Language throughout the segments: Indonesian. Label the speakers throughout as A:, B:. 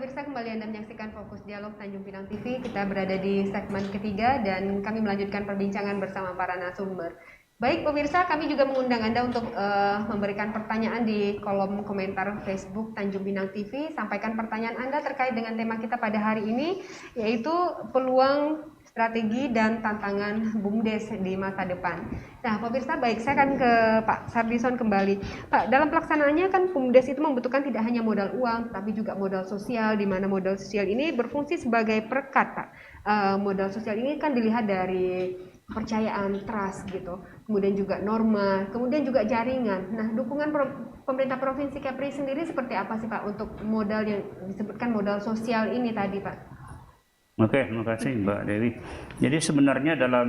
A: pemirsa, kembali Anda menyaksikan Fokus Dialog Tanjung Pinang TV. Kita berada di segmen ketiga dan kami melanjutkan perbincangan bersama para narasumber. Baik pemirsa, kami juga mengundang Anda untuk memberikan pertanyaan di kolom komentar Facebook Tanjung Pinang TV. Sampaikan pertanyaan Anda terkait dengan tema kita pada hari ini, yaitu peluang, strategi, dan tantangan BUMDes di masa depan. Nah pemirsa, baik, saya akan ke Pak Sardison kembali. Pak, dalam pelaksanaannya kan BUMDes itu membutuhkan tidak hanya modal uang, tapi juga modal sosial, di mana modal sosial ini berfungsi sebagai perekat, Pak. Modal sosial ini kan dilihat dari kepercayaan, trust gitu, kemudian juga norma, kemudian juga jaringan. Nah, dukungan pemerintah Provinsi Kepri sendiri seperti apa sih Pak untuk modal yang disebutkan modal sosial ini tadi Pak?
B: Oke, terima kasih Mbak Dewi. Jadi sebenarnya dalam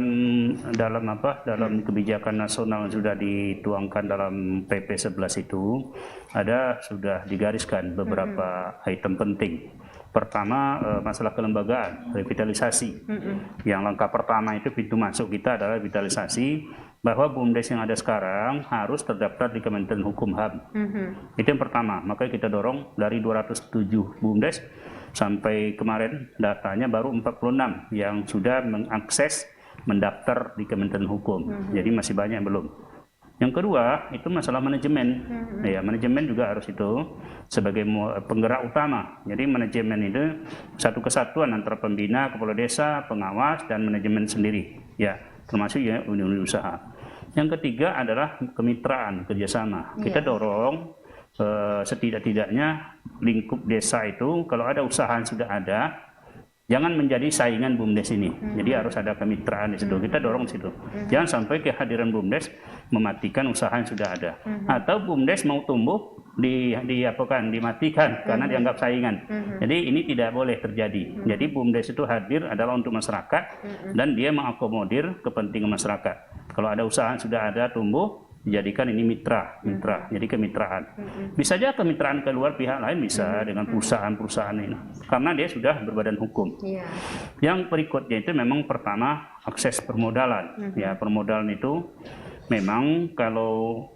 B: kebijakan nasional yang sudah dituangkan dalam PP 11 itu sudah digariskan beberapa item penting. Pertama, masalah kelembagaan, revitalisasi. Yang langkah pertama itu pintu masuk kita adalah revitalisasi, bahwa BUMDes yang ada sekarang harus terdaftar di Kementerian Hukum HAM. Itu yang pertama, makanya kita dorong dari 207 BUMDes sampai kemarin datanya baru 46 yang sudah mengakses mendaftar di Kementerian Hukum. Jadi masih banyak yang belum. Yang kedua itu masalah manajemen. Ya, manajemen juga harus itu sebagai penggerak utama. Jadi manajemen itu satu kesatuan antara pembina, kepala desa, pengawas, dan manajemen sendiri. Ya, termasuk ya unit-unit usaha. Yang ketiga adalah kemitraan, kerjasama. Kita dorong setidak-tidaknya lingkup desa itu kalau ada usaha yang sudah ada, jangan menjadi saingan BUMDes ini. Jadi harus ada kemitraan di situ. Kita dorong situ. Jangan sampai kehadiran BUMDes mematikan usaha yang sudah ada. Atau BUMDes mau tumbuh dimatikan karena dianggap saingan. Jadi ini tidak boleh terjadi. Jadi BUMDes itu hadir adalah untuk masyarakat dan dia mengakomodir kepentingan masyarakat. Kalau ada usaha yang sudah ada tumbuh, dijadikan ini mitra, jadi kemitraan. Bisa aja kemitraan keluar pihak lain bisa dengan perusahaan-perusahaan ini, karena dia sudah berbadan hukum. Yang berikutnya itu memang pertama akses permodalan. Ya, permodalan itu memang kalau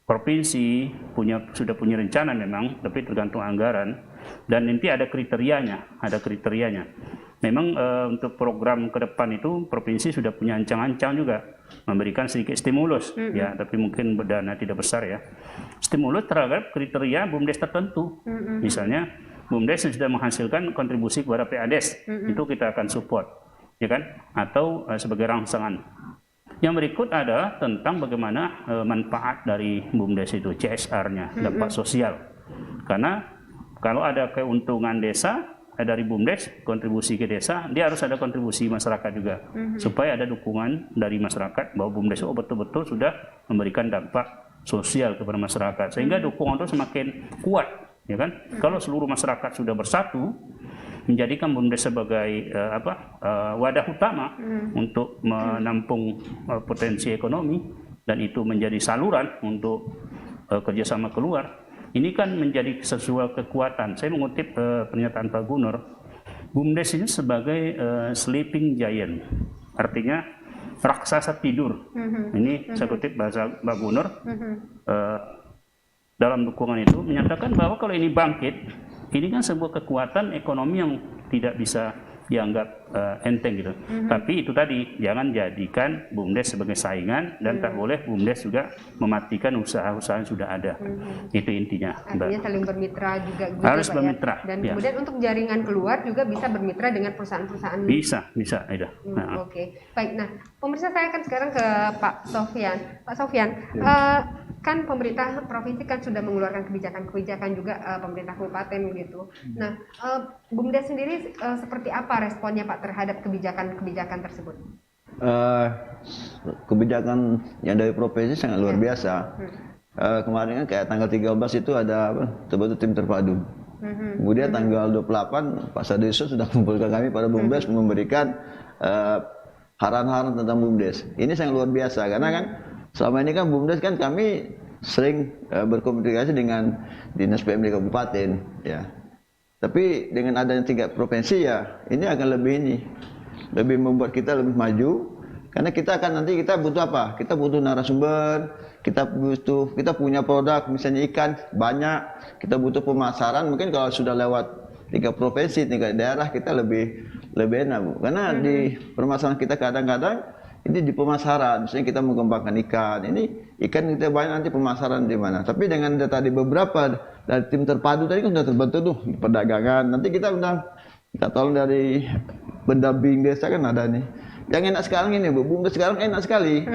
B: provinsi sudah punya rencana memang, tapi tergantung anggaran dan nanti ada kriterianya, Memang untuk program ke depan itu provinsi sudah punya ancang-ancang juga memberikan sedikit stimulus, ya, tapi mungkin dana tidak besar ya. Stimulus terhadap kriteria BUMDes tertentu. Misalnya BUMDes yang sudah menghasilkan kontribusi kepada PADES, itu kita akan support, ya kan? Atau sebagai rangsangan. Yang berikut adalah tentang bagaimana manfaat dari BUMDes itu, CSR-nya, dampak sosial. Karena kalau ada keuntungan desa dari BUMDes, kontribusi ke desa, dia harus ada kontribusi masyarakat juga, supaya ada dukungan dari masyarakat bahwa BUMDes betul-betul sudah memberikan dampak sosial kepada masyarakat, sehingga dukungan itu semakin kuat, ya kan? Kalau seluruh masyarakat sudah bersatu, menjadikan BUMDes sebagai wadah utama untuk menampung potensi ekonomi, dan itu menjadi saluran untuk kerjasama keluar. Ini kan menjadi sesuatu kekuatan. Saya mengutip pernyataan Pak Gunur, BUMDes ini sebagai sleeping giant, artinya raksasa tidur. Ini saya kutip bahasa Pak Gunur. Dalam dukungan itu menyatakan bahwa kalau ini bangkit, ini kan sebuah kekuatan ekonomi yang tidak bisa dianggap enteng gitu. Tapi itu tadi, jangan jadikan BUMDes sebagai saingan dan tak boleh BUMDes juga mematikan usaha-usaha yang sudah ada. Itu intinya.
A: Artinya saling bermitra juga gitu,
B: harus
A: Pak,
B: bermitra.
A: Ya? Dan kemudian untuk jaringan keluar juga bisa bermitra dengan perusahaan-perusahaan.
B: Bisa, Aida.
A: Oke. Baik. Nah, pemirsa, saya akan sekarang ke Pak Sofyan. Pak Sofyan, kan pemerintah provinsi kan sudah mengeluarkan kebijakan-kebijakan juga, pemerintah kabupaten gitu. Nah, BUMDes sendiri seperti apa responnya Pak terhadap kebijakan-kebijakan tersebut?
C: Kebijakan yang dari provinsi sangat luar biasa. Kemarin kan kayak tanggal 13 itu ada terbentuk tim terpadu. Kemudian tanggal 28 Pak Sardison sudah mengumpulkan kami pada BUMDes memberikan arahan-arahan tentang BUMDes. Ini sangat luar biasa karena kan selama ini kan BUMDes kan kami sering berkomunikasi dengan dinas PMD kabupaten, ya. Tapi dengan adanya 3 provinsi ya, ini akan lebih membuat kita lebih maju. Karena kita butuh apa? Kita butuh narasumber, kita punya produk, misalnya ikan banyak, kita butuh pemasaran. Mungkin kalau sudah lewat tingkat provinsi, tingkat daerah kita lebih enak Bu. Karena di permasalahan kita kadang-kadang ini di pemasaran, misalnya kita mengembangkan ikan, ini ikan kita banyak nanti pemasaran di mana. Tapi dengan data di beberapa dari tim terpadu tadi kan sudah terbentuk tuh di perdagangan. Nanti kita minta tolong dari pendamping desa kan ada nih. Yang enak sekarang ini Bu, BUMDes sekarang enak sekali.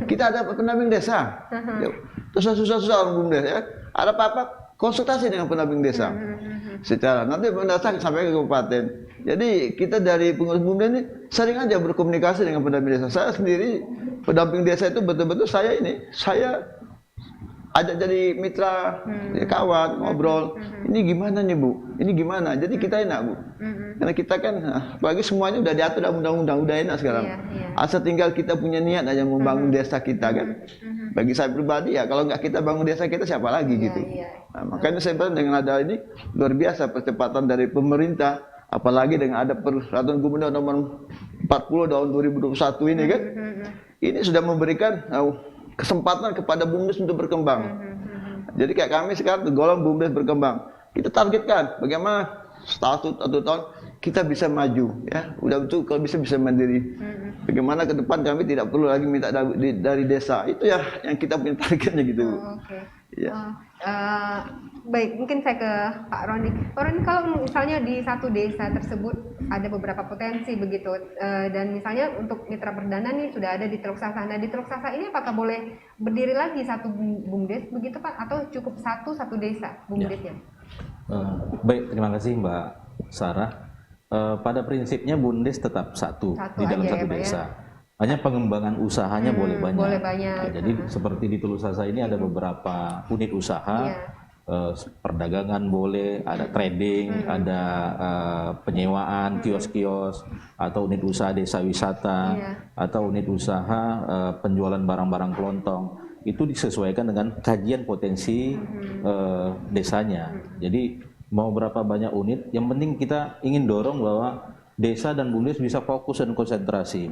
C: Kita ada pendamping desa. Terus susah-susah orang BUMDes ya. Ada apa-apa konsultasi dengan pendamping desa. Secara nanti mendasar sampai ke kabupaten. Jadi kita dari pengurus BUMDes ini sering aja berkomunikasi dengan pendamping desa. Saya sendiri pendamping desa itu betul-betul saya ajak jadi mitra, ya kawan, ngobrol. Ini gimana nih Bu? Ini gimana? Jadi kita enak Bu. Karena kita kan, apalagi semuanya udah diatur dalam undang-undang, udah enak sekarang. Asal tinggal kita punya niat aja membangun desa kita kan. Bagi saya pribadi ya, kalau nggak kita bangun desa kita siapa lagi gitu. Nah, makanya saya bilang dengan ada ini luar biasa percepatan dari pemerintah, apalagi dengan ada peraturan gubernur nomor 40 tahun 2021 ini kan. Ini sudah memberikan kesempatan kepada BUMDes untuk berkembang. Jadi kayak kami sekarang tergolong BUMDes berkembang. Kita targetkan bagaimana setahun atau tahun kita bisa maju ya. Udah betul kalau bisa mandiri. Bagaimana ke depan kami tidak perlu lagi minta dari desa. Itu ya yang kita punya targetnya gitu. Ya.
A: Baik, mungkin saya ke Pak Roni. Pak Roni, kalau misalnya di satu desa tersebut ada beberapa potensi begitu, dan misalnya untuk mitra perdana nih sudah ada di Teluk Sasa. Nah, di Teluk Sasa ini apakah boleh berdiri lagi satu BUMDes begitu Pak, atau cukup satu desa BUMDesnya?
D: Baik, terima kasih Mbak Sarah. Pada prinsipnya BUMDes tetap satu di dalam satu desa. Hanya pengembangan usahanya boleh banyak.
A: Boleh banyak.
D: Jadi seperti di Teluk Sasa ini ada beberapa unit usaha, perdagangan boleh, ada trading, ada penyewaan kios-kios, atau unit usaha desa wisata, atau unit usaha penjualan barang-barang kelontong. Itu disesuaikan dengan kajian potensi desanya. Jadi mau berapa banyak unit, yang penting kita ingin dorong bahwa desa dan BUMDes bisa fokus dan konsentrasi.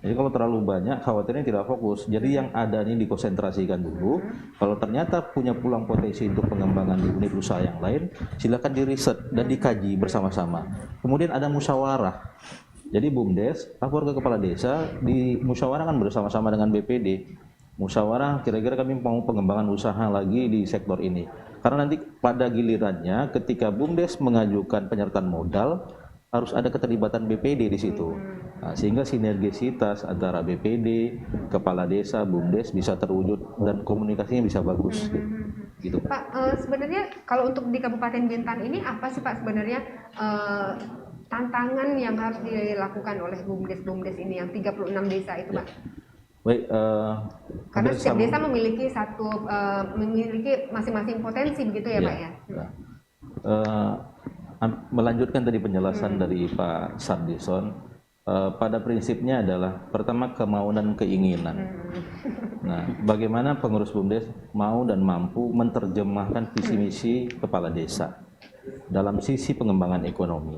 D: Jadi kalau terlalu banyak, khawatirnya tidak fokus. Jadi yang ada ini dikonsentrasikan dulu. Kalau ternyata punya peluang potensi untuk pengembangan di unit usaha yang lain, silakan diriset dan dikaji bersama-sama. Kemudian ada musyawarah. Jadi BUMDes lapor ke kepala desa, dimusyawarahkan bersama-sama dengan BPD. Musyawarah kira-kira kami mau pengembangan usaha lagi di sektor ini. Karena nanti pada gilirannya ketika BUMDes mengajukan penyertaan modal, harus ada keterlibatan BPD di situ. Nah, sehingga sinergisitas antara BPD, kepala desa, BUMDes bisa terwujud dan komunikasinya bisa bagus. Gitu.
A: Pak, sebenarnya kalau untuk di Kabupaten Bintan ini apa sih Pak sebenarnya tantangan yang harus dilakukan oleh BUMDes ini yang 36 desa itu Pak?
D: Baik,
A: karena setiap desa memiliki memiliki masing-masing potensi begitu ya Pak ya?
D: Melanjutkan tadi penjelasan dari Pak Sardison, pada prinsipnya adalah pertama kemauan dan keinginan. Nah, bagaimana pengurus BUMDes mau dan mampu menerjemahkan visi misi kepala desa dalam sisi pengembangan ekonomi.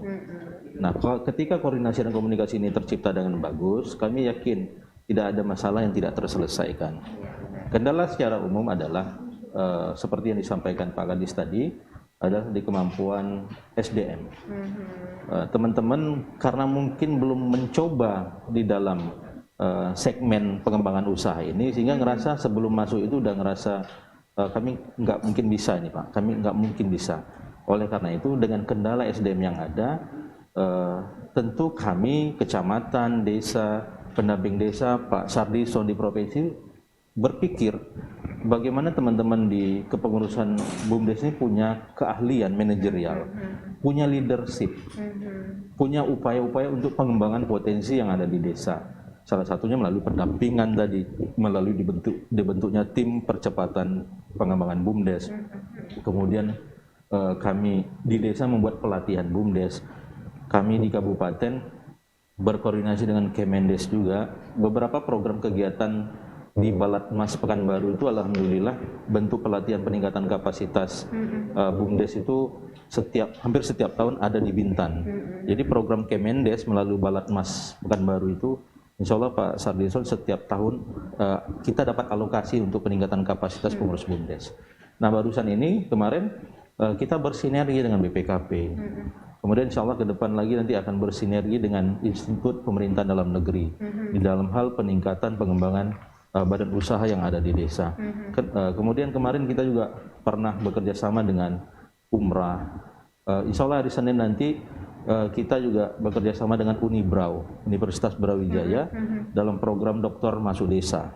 D: Nah, ketika koordinasi dan komunikasi ini tercipta dengan bagus, kami yakin tidak ada masalah yang tidak terselesaikan. Kendala secara umum adalah seperti yang disampaikan Pak Kadis tadi, adalah di kemampuan SDM. Teman-teman karena mungkin belum mencoba di dalam segmen pengembangan usaha ini, sehingga ngerasa sebelum masuk itu udah ngerasa kami nggak mungkin bisa nih Pak, kami nggak mungkin bisa. Oleh karena itu dengan kendala SDM yang ada, tentu kami kecamatan, desa, pendamping desa, Pak Sardison di provinsi berpikir bagaimana teman-teman di kepengurusan BUMDes ini punya keahlian manajerial, punya leadership, punya upaya-upaya untuk pengembangan potensi yang ada di desa. Salah satunya melalui pendampingan tadi, melalui dibentuknya tim percepatan pengembangan BUMDes. Kemudian kami di desa membuat pelatihan BUMDes. Kami di kabupaten berkoordinasi dengan Kemendes juga, beberapa program kegiatan di Balatmas Pekanbaru itu alhamdulillah bentuk pelatihan peningkatan kapasitas BUMDes itu hampir setiap tahun ada di Bintan. Jadi program Kemendes melalui Balatmas Pekanbaru itu insya Allah Pak Sardison setiap tahun kita dapat alokasi untuk peningkatan kapasitas pengurus BUMDes. Nah barusan ini kemarin kita bersinergi dengan BPKP. Kemudian insya Allah ke depan lagi nanti akan bersinergi dengan institut pemerintah dalam negeri di dalam hal peningkatan pengembangan badan usaha yang ada di desa. Kemudian kemarin kita juga pernah bekerja sama dengan Umrah. Insya Allah hari Senin nanti kita juga bekerja sama dengan Unibrau, Universitas Brawijaya dalam program Doktor Masuk Desa.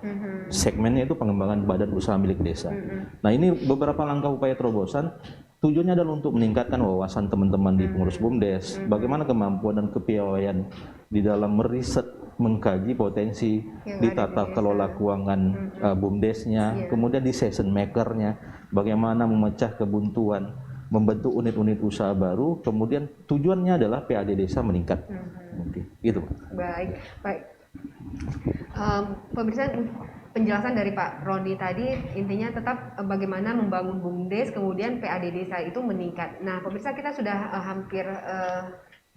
D: Segmennya itu pengembangan badan usaha milik desa. Nah, ini beberapa langkah upaya terobosan. Tujuannya adalah untuk meningkatkan wawasan teman-teman di pengurus BUMDes, bagaimana kemampuan dan kepiawaian di dalam meriset, mengkaji potensi di tata kelola keuangan BUMDesnya, kemudian di decision makernya, bagaimana memecah kebuntuan, membentuk unit-unit usaha baru, kemudian tujuannya adalah PAD desa meningkat. Gitu.
A: Baik, baik. Pemirsa, penjelasan dari Pak Roni tadi intinya tetap bagaimana membangun BUMDes, kemudian PAD desa itu meningkat. Nah, pemirsa, kita sudah hampir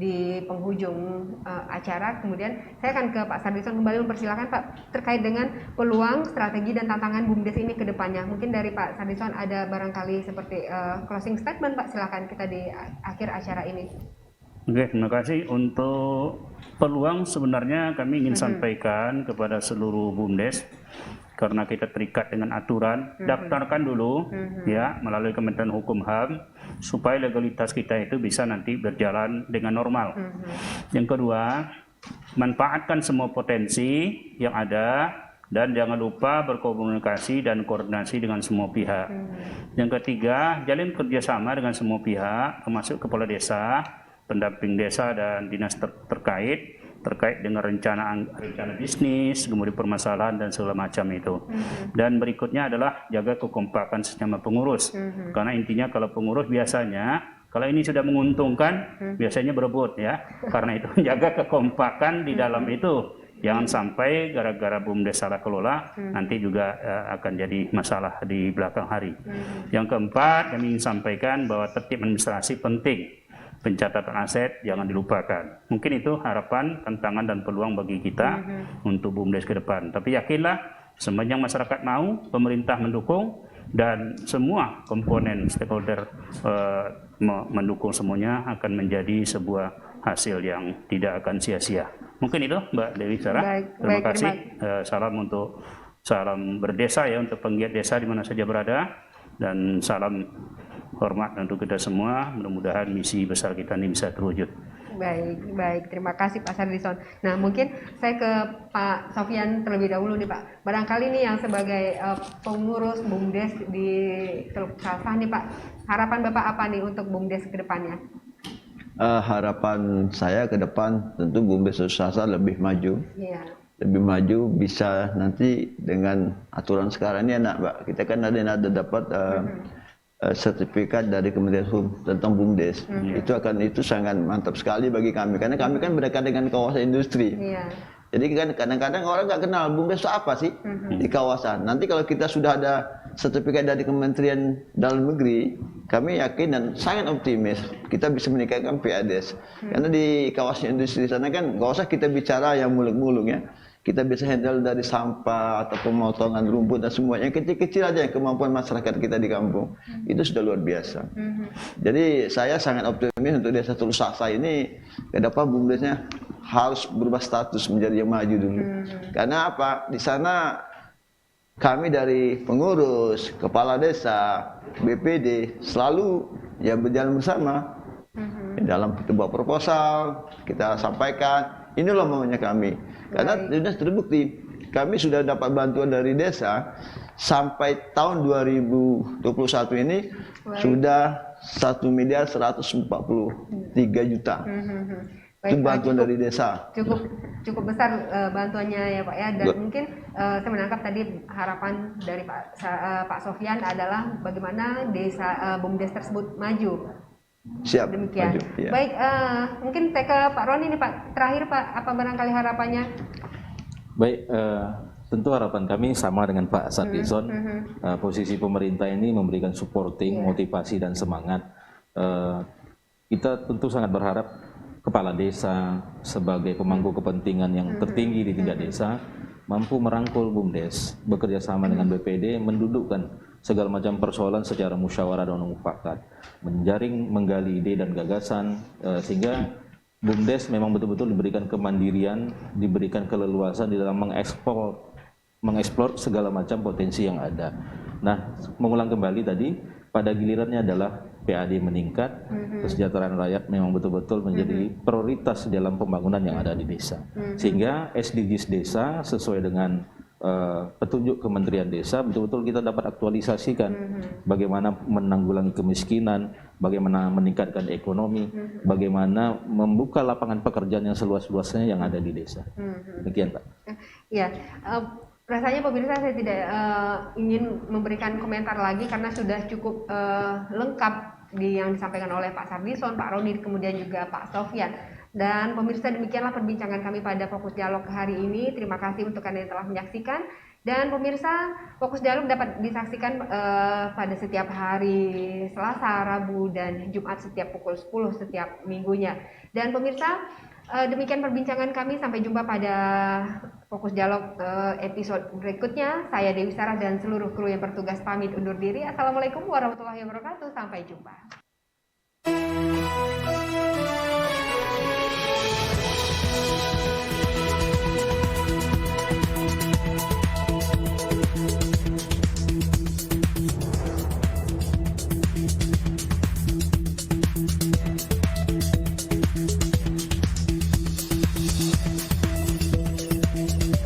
A: di penghujung acara. Kemudian saya akan ke Pak Sardison kembali, mempersilahkan Pak terkait dengan peluang, strategi dan tantangan BUMDes ini ke depannya. Mungkin dari Pak Sardison ada barangkali seperti closing statement, Pak, silakan kita di akhir acara ini.
B: Oke, terima kasih. Untuk peluang sebenarnya kami ingin sampaikan kepada seluruh BUMDes, karena kita terikat dengan aturan, daftarkan dulu ya melalui Kementerian Hukum HAM supaya legalitas kita itu bisa nanti berjalan dengan normal. Yang kedua, manfaatkan semua potensi yang ada dan jangan lupa berkomunikasi dan koordinasi dengan semua pihak. Yang ketiga, jalin kerjasama dengan semua pihak, termasuk kepala desa, pendamping desa dan dinas terkait dengan rencana bisnis, kemudian permasalahan dan segala macam itu. Dan berikutnya adalah jaga kekompakan sesama pengurus. Karena intinya kalau pengurus biasanya kalau ini sudah menguntungkan biasanya berebut ya. Karena itu jaga kekompakan di dalam itu. Jangan sampai gara-gara BUMDes salah kelola nanti juga akan jadi masalah di belakang hari. Yang keempat, kami ingin sampaikan bahwa tertib administrasi penting. Pencatatan aset jangan dilupakan. Mungkin itu harapan, tantangan dan peluang bagi kita untuk BUMDes ke depan. Tapi yakinlah, sepanjang masyarakat mau, pemerintah mendukung, dan semua komponen stakeholder mendukung, semuanya akan menjadi sebuah hasil yang tidak akan sia-sia. Mungkin itu Mbak Dewi Sarah. Terima kasih. Salam berdesa ya untuk penggiat desa di mana saja berada, dan salam hormat untuk kita semua. Mudah-mudahan misi besar kita ini bisa terwujud.
A: Baik. Terima kasih Pak Sardison. Nah, mungkin saya ke Pak Sofyan terlebih dahulu nih Pak. Barangkali nih yang sebagai pengurus BUMDes di Teluk Salsah nih Pak, harapan Bapak apa nih untuk BUMDes ke depannya?
C: Harapan saya ke depan tentu BUMDes Teluk Salsah lebih maju. Lebih maju, bisa nanti dengan aturan sekarang ini enak Mbak. Kita kan ada dapat sertifikat dari Kementerian Hukum tentang BUMDes. Itu sangat mantap sekali bagi kami, karena kami kan berdekatan dengan kawasan industri. Jadi kan kadang-kadang orang nggak kenal BUMDes itu apa sih di kawasan. Nanti kalau kita sudah ada sertifikat dari Kementerian Dalam Negeri, kami yakin dan sangat optimis kita bisa meningkatkan PADes. Karena di kawasan industri sana kan nggak usah kita bicara yang muluk-muluk ya. Kita bisa handle dari sampah atau pemotongan rumput dan semuanya, yang kecil-kecil aja kemampuan masyarakat kita di kampung. Itu sudah luar biasa. Jadi saya sangat optimis untuk desa Teluk Salsah ini ke depan BUMDesnya harus berubah status menjadi yang maju dulu. Karena apa? Di sana kami dari pengurus, kepala desa, BPD selalu ya berjalan bersama. Dalam kita buat proposal, kita sampaikan, inilah maunya kami. Karena sudah terbukti, kami sudah dapat bantuan dari desa sampai tahun 2021 ini sudah 1.143 miliar. Itu bantuan dari desa.
A: Cukup besar bantuannya ya Pak ya. Dan mungkin saya menangkap tadi harapan dari Pak Sofyan adalah bagaimana desa BUMDes tersebut maju.
C: Siap.
A: Demikian.
C: Maju, ya.
A: Baik, mungkin saya ke Pak Roni nih Pak. Terakhir Pak, apa barangkali harapannya?
D: Baik, tentu harapan kami sama dengan Pak Sardison. Posisi pemerintah ini memberikan supporting, motivasi dan semangat. Kita tentu sangat berharap kepala desa sebagai pemangku kepentingan yang tertinggi di tingkat desa mampu merangkul BUMDes, bekerja sama dengan BPD, mendudukkan segala macam persoalan secara musyawarah dan mufakat, menjaring, menggali ide dan gagasan, sehingga BUMDes memang betul-betul diberikan kemandirian, diberikan keleluasan di dalam mengeksplor segala macam potensi yang ada. Nah, mengulang kembali tadi, pada gilirannya adalah PAD meningkat, kesejahteraan rakyat memang betul-betul menjadi prioritas dalam pembangunan yang ada di desa. Sehingga SDGs desa sesuai dengan petunjuk Kementerian Desa betul-betul kita dapat aktualisasikan bagaimana menanggulangi kemiskinan, bagaimana meningkatkan ekonomi, bagaimana membuka lapangan pekerjaan yang seluas-luasnya yang ada di desa. Demikian, Pak.
A: Ya, rasanya pemirsa saya tidak ingin memberikan komentar lagi karena sudah cukup lengkap yang disampaikan oleh Pak Sardison, Pak Roni, kemudian juga Pak Sofyan. Dan pemirsa, demikianlah perbincangan kami pada Fokus Dialog hari ini. Terima kasih untuk Anda yang telah menyaksikan. Dan pemirsa, Fokus Dialog dapat disaksikan pada setiap hari Selasa, Rabu, dan Jumat setiap pukul 10 setiap minggunya. Dan pemirsa, demikian perbincangan kami. Sampai jumpa pada Fokus Dialog episode berikutnya. Saya Dewi Sarah dan seluruh kru yang bertugas pamit undur diri. Assalamualaikum warahmatullahi wabarakatuh. Sampai jumpa.